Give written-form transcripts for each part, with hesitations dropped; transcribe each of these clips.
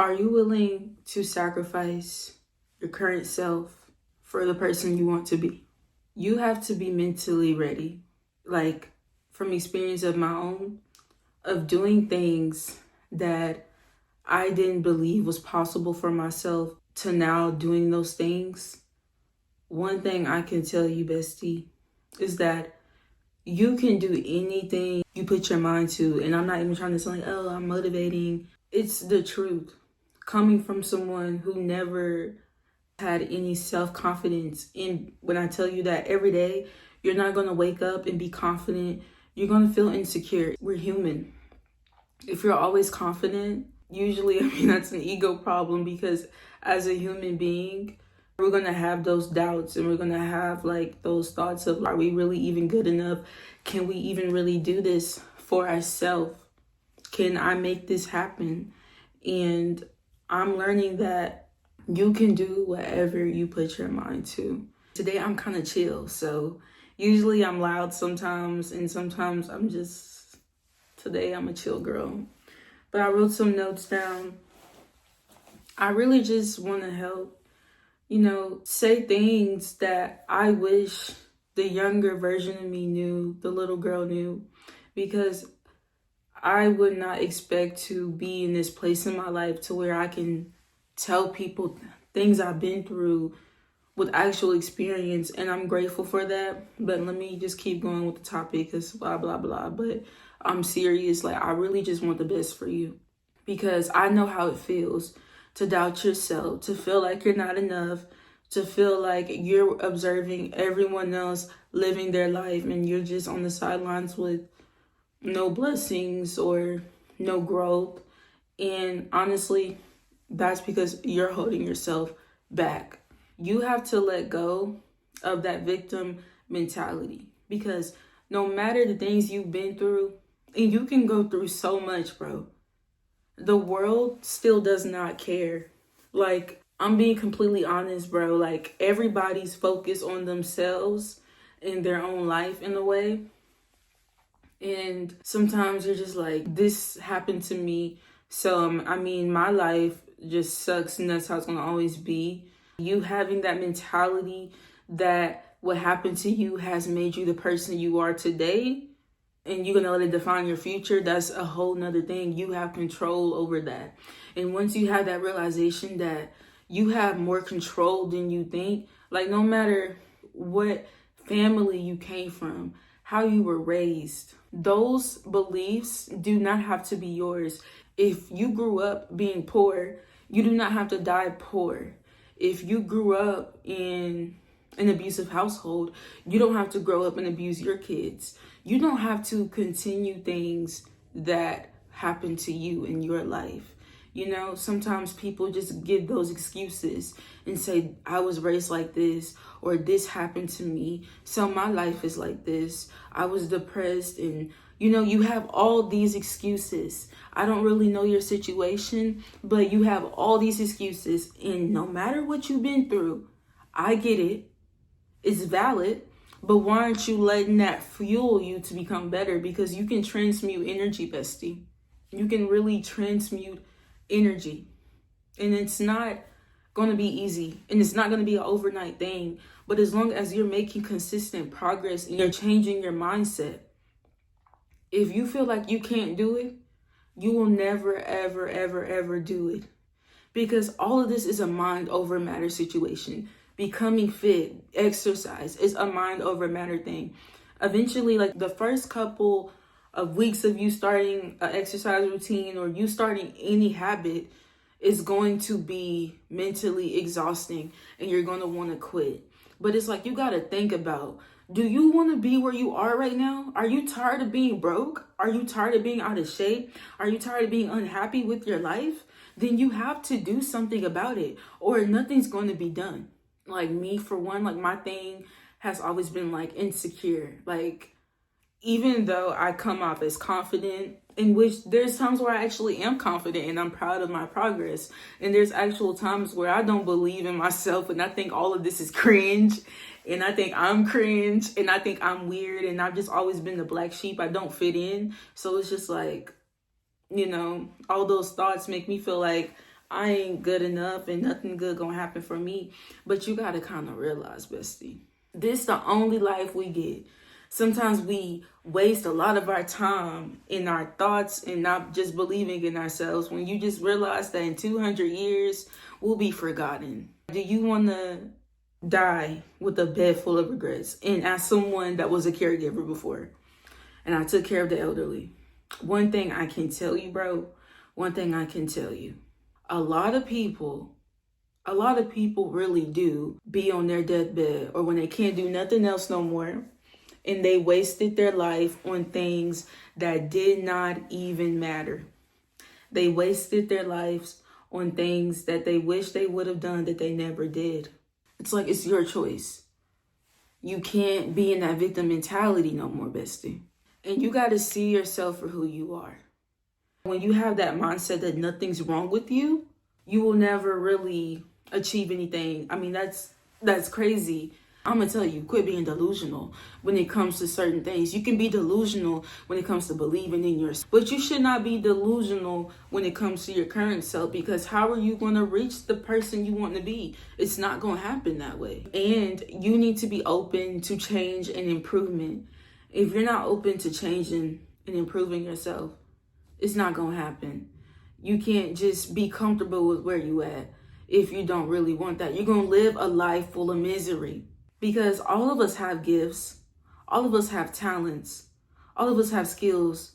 Are you willing to sacrifice your current self for the person you want to be? You have to be mentally ready. Like, from experience of my own, of doing things that I didn't believe was possible for myself to now doing those things. One thing I can tell you, bestie, is that you can do anything you put your mind to. And I'm not even trying to sound like, oh, I'm motivating. It's the truth. Coming from someone who never had any self-confidence. And when I tell you that every day, you're not going to wake up and be confident. You're going to feel insecure. We're human. If you're always confident, usually, that's an ego problem, because as a human being, we're going to have those doubts and we're going to have like those thoughts of, are we really even good enough? Can we even really do this for ourselves? Can I make this happen? And I'm learning that you can do whatever you put your mind to. Today, I'm kind of chill. So usually I'm loud sometimes, and sometimes today I'm a chill girl. But I wrote some notes down. I really just want to help, say things that I wish the younger version of me knew, the little girl knew, because I would not expect to be in this place in my life to where I can tell people things I've been through with actual experience, and I'm grateful for that. But let me just keep going with the topic, because blah, blah, blah. But I'm serious. Like, I really just want the best for you, because I know how it feels to doubt yourself, to feel like you're not enough, to feel like you're observing everyone else living their life and you're just on the sidelines with no blessings or no growth. And honestly, that's because you're holding yourself back. You have to let go of that victim mentality, because no matter the things you've been through, and you can go through so much, bro, the world still does not care. Like, I'm being completely honest, bro. Like, everybody's focused on themselves in their own life in a way. And sometimes you're just like, this happened to me. So, my life just sucks, and that's how it's going to always be. You having that mentality that what happened to you has made you the person you are today, and you're going to let it define your future, that's a whole nother thing. You have control over that. And once you have that realization that you have more control than you think, like, no matter what family you came from, how you were raised, those beliefs do not have to be yours. If you grew up being poor, you do not have to die poor. If you grew up in an abusive household, you don't have to grow up and abuse your kids. You don't have to continue things that happen to you in your life. Sometimes people just give those excuses and say, I was raised like this, or this happened to me, so my life is like this. I was depressed, and you have all these excuses. I don't really know your situation, but you have all these excuses, and no matter what you've been through, I get it. It's valid, but why aren't you letting that fuel you to become better? Because you can transmute energy, bestie. You can really transmute energy, and it's not going to be easy, and it's not going to be an overnight thing. But as long as you're making consistent progress and you're changing your mindset, if you feel like you can't do it, you will never, ever, ever, ever do it, because all of this is a mind over matter situation. Becoming fit, exercise is a mind over matter thing. Eventually, like, the first couple of weeks of you starting an exercise routine or you starting any habit is going to be mentally exhausting, and you're going to want to quit. But it's like, you got to think about, do you want to be where you are right now? Are you tired of being broke? Are you tired of being out of shape? Are you tired of being unhappy with your life? Then you have to do something about it, or nothing's going to be done. Like, me, for one, like, my thing has always been like insecure. Like, even though I come off as confident, in which there's times where I actually am confident and I'm proud of my progress, and there's actual times where I don't believe in myself and I think all of this is cringe, and I think I'm cringe, and I think I'm weird, and I've just always been the black sheep. I don't fit in. So it's just like, all those thoughts make me feel like I ain't good enough and nothing good gonna happen for me. But you gotta kind of realize, bestie, this the only life we get. Sometimes we waste a lot of our time in our thoughts and not just believing in ourselves when you just realize that in 200 years, we'll be forgotten. Do you want to die with a bed full of regrets? And as someone that was a caregiver before, and I took care of the elderly, one thing I can tell you, bro, one thing I can tell you, a lot of people really do be on their deathbed or when they can't do nothing else no more, and they wasted their life on things that did not even matter. They wasted their lives on things that they wish they would have done that they never did. It's like, it's your choice. You can't be in that victim mentality no more, bestie. And you got to see yourself for who you are. When you have that mindset that nothing's wrong with you, you will never really achieve anything. I mean, that's crazy. I'm going to tell you, quit being delusional when it comes to certain things. You can be delusional when it comes to believing in yourself, but you should not be delusional when it comes to your current self, because how are you going to reach the person you want to be? It's not going to happen that way. And you need to be open to change and improvement. If you're not open to changing and improving yourself, it's not going to happen. You can't just be comfortable with where you at if you don't really want that. You're going to live a life full of misery. Because all of us have gifts, all of us have talents, all of us have skills,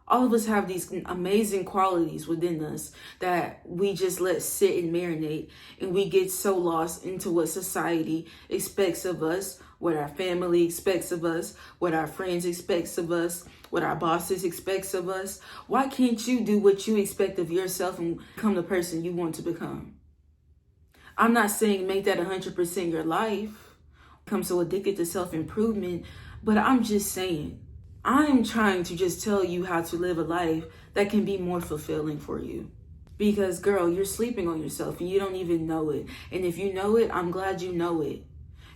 all of us have these amazing qualities within us that we just let sit and marinate, and we get so lost into what society expects of us, what our family expects of us, what our friends expects of us, what our bosses expects of us. Why can't you do what you expect of yourself and become the person you want to become? I'm not saying make that 100% your life. Become so addicted to self-improvement, but I'm just saying, I'm trying to just tell you how to live a life that can be more fulfilling for you. Because girl, you're sleeping on yourself and you don't even know it. And if you know it, I'm glad you know it.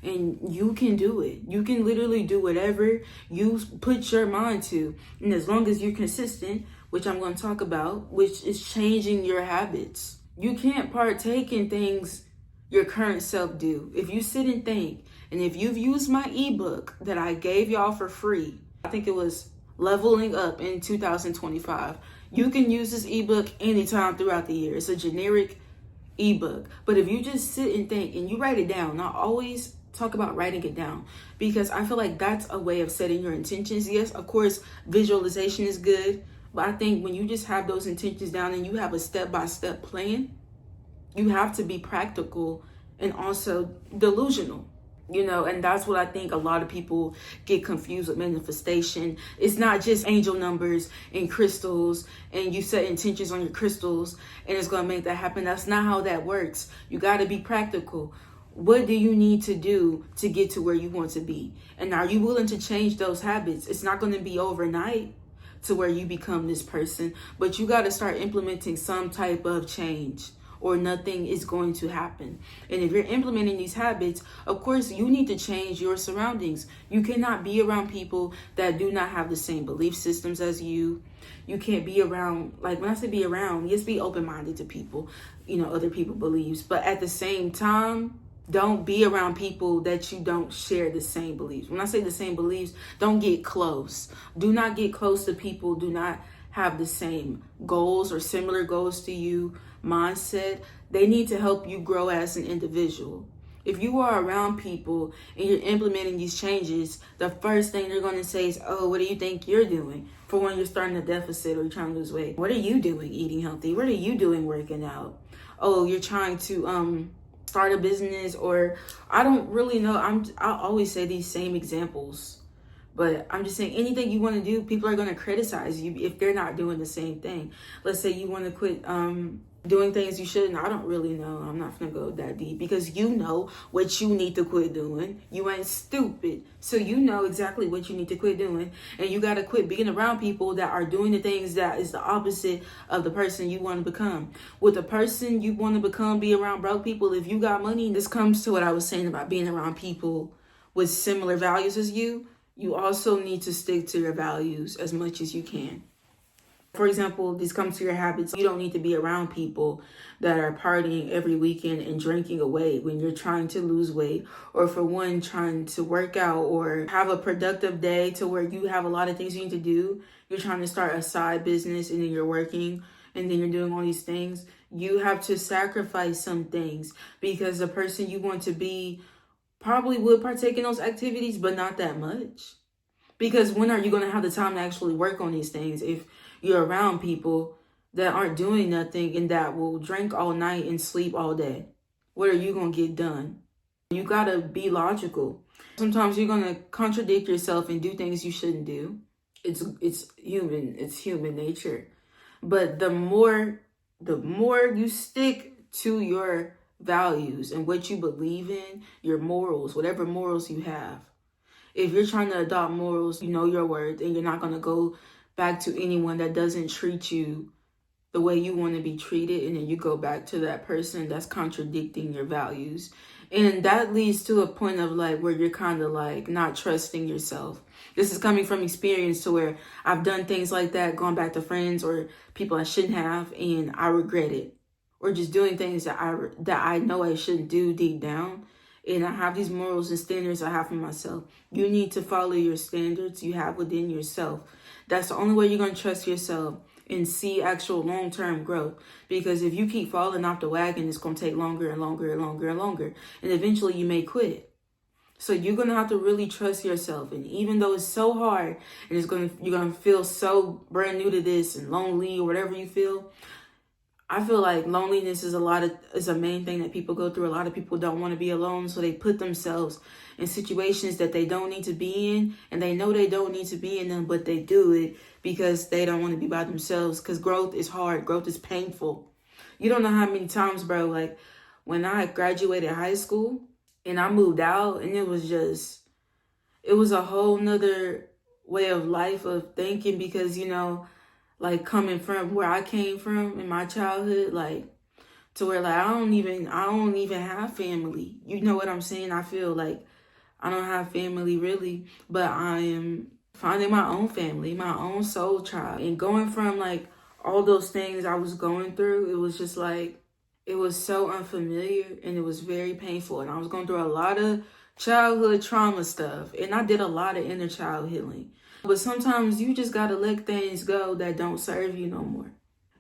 And you can do it. You can literally do whatever you put your mind to. And as long as you're consistent, which I'm going to talk about, which is changing your habits. You can't partake in things your current self do. If you sit and think, and if you've used my ebook that I gave y'all for free, I think it was Leveling Up in 2025. You can use this ebook anytime throughout the year. It's a generic ebook. But if you just sit and think and you write it down, I always talk about writing it down because I feel like that's a way of setting your intentions. Yes, of course, visualization is good. But I think when you just have those intentions down and you have a step-by-step plan, you have to be practical and also delusional. And that's what I think a lot of people get confused with manifestation. It's not just angel numbers and crystals and you set intentions on your crystals and it's going to make that happen. That's not how that works. You got to be practical. What do you need to do to get to where you want to be? And are you willing to change those habits? It's not going to be overnight to where you become this person, but you got to start implementing some type of change, or nothing is going to happen. And if you're implementing these habits, of course, you need to change your surroundings. You cannot be around people that do not have the same belief systems as you. You can't be around, like when I say be around, just be open-minded to people, other people's beliefs. But at the same time, don't be around people that you don't share the same beliefs. When I say the same beliefs, don't get close. Do not get close to people. Do not have the same goals or similar goals to you, mindset. They need to help you grow as an individual. If you are around people and you're implementing these changes, the first thing they're going to say is, oh, what do you think you're doing? For when you're starting a deficit or you're trying to lose weight. What are you doing eating healthy? What are you doing working out? Oh, you're trying to start a business, or I don't really know. I always say these same examples. But I'm just saying, anything you want to do, people are going to criticize you if they're not doing the same thing. Let's say you want to quit doing things you shouldn't. I don't really know. I'm not going to go that deep because you know what you need to quit doing. You ain't stupid. So you know exactly what you need to quit doing. And you got to quit being around people that are doing the things that is the opposite of the person you want to become. With the person you want to become, be around broke people. If you got money, this comes to what I was saying about being around people with similar values as you. You also need to stick to your values as much as you can. For example, this comes to your habits. You don't need to be around people that are partying every weekend and drinking away when you're trying to lose weight, or for one, trying to work out or have a productive day to where you have a lot of things you need to do. You're trying to start a side business and then you're working and then you're doing all these things. You have to sacrifice some things because the person you want to be probably would partake in those activities, but not that much. Because when are you going to have the time to actually work on these things if you're around people that aren't doing nothing and that will drink all night and sleep all day? What are you going to get done? You got to be logical. Sometimes you're going to contradict yourself and do things you shouldn't do. It's human nature. But the more you stick to your values and what you believe in, your morals, whatever morals you have. If you're trying to adopt morals, you know your worth, and you're not going to go back to anyone that doesn't treat you the way you want to be treated, and then you go back to that person that's contradicting your values. And that leads to a point of like where you're kind of like not trusting yourself. This is coming from experience to where I've done things like that, going back to friends or people I shouldn't have, and I regret it. Or just doing things that I know I shouldn't do deep down. And I have these morals and standards I have for myself. You need to follow your standards you have within yourself. That's the only way you're going to trust yourself and see actual long-term growth. Because if you keep falling off the wagon, it's going to take longer and longer and longer and longer. And eventually you may quit. So you're going to have to really trust yourself. And even though it's so hard and you're going to feel so brand new to this and lonely or whatever you feel, I feel like loneliness is a main thing that people go through. A lot of people don't want to be alone, so they put themselves in situations that they don't need to be in, and they know they don't need to be in them, but they do it because they don't want to be by themselves, because growth is hard. Growth is painful. You don't know how many times, bro, like when I graduated high school and I moved out, and it was a whole nother way of life of thinking, because, you know, like coming from where I came from in my childhood, like to where like I don't even have family. You know what I'm saying? I feel like I don't have family really, but I am finding my own family, my own soul tribe. And going from like all those things I was going through, it was just like, it was so unfamiliar and it was very painful. And I was going through a lot of childhood trauma stuff. And I did a lot of inner child healing. But sometimes you just gotta let things go that don't serve you no more.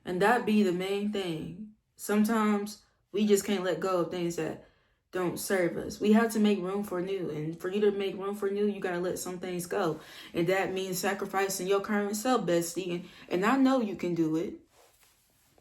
And that be the main thing. Sometimes we just can't let go of things that don't serve us. We have to make room for new. And for you to make room for new, you gotta let some things go. And that means sacrificing your current self, bestie. And I know you can do it.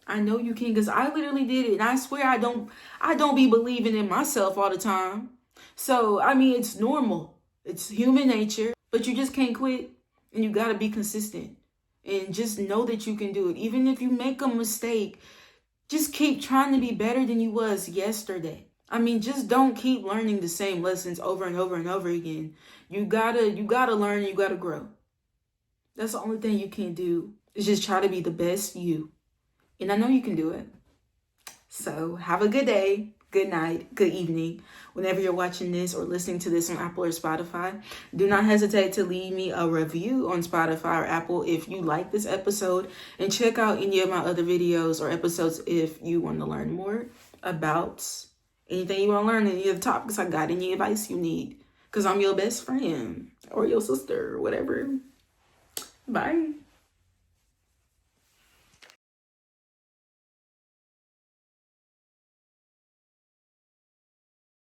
I know you can, because I literally did it. And I swear I don't be believing in myself all the time. So, I mean, it's normal. It's human nature. But you just can't quit. And you got to be consistent and just know that you can do it. Even if you make a mistake, just keep trying to be better than you was yesterday. I mean, just don't keep learning the same lessons over and over and over again. You gotta learn and you gotta grow. That's the only thing you can do is just try to be the best you. And I know you can do it. So have a good day, good night, good evening. Whenever you're watching this or listening to this on Apple or Spotify, do not hesitate to leave me a review on Spotify or Apple if you like this episode. And check out any of my other videos or episodes if you want to learn more about anything you want to learn, any of the topics I got, any advice you need. Because I'm your best friend or your sister or whatever. Bye.